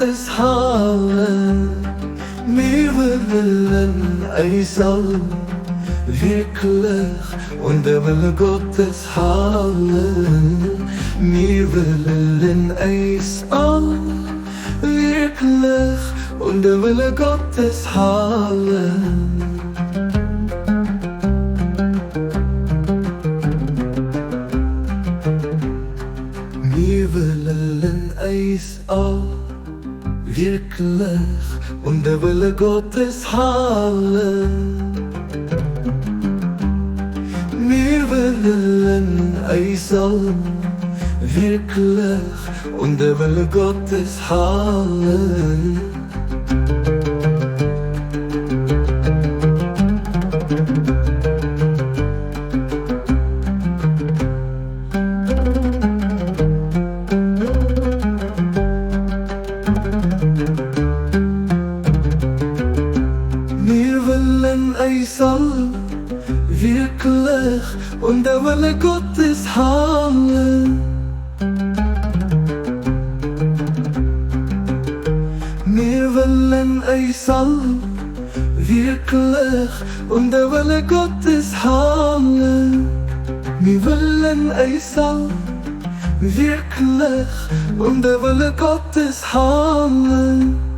Gottes Hallen. Wir wollen eins all, wirklich, und der Wille Gottes Hallen. Wir wollen eins all, wirklich, und der Wille Gottes Hallen. Wir wollen eins all, wirklich, und der Wille Gottes Hallen. Wir wollen eins all, wirklich, und der Wille Gottes Hallen. Wir wollen eins all, wirklich, und der Wille Gottes Hallen. Wir wollen eins all, wirklich, und der Wille Gottes Hallen. Wir wollen eins all, wirklich, und der Wille Gottes Hallen.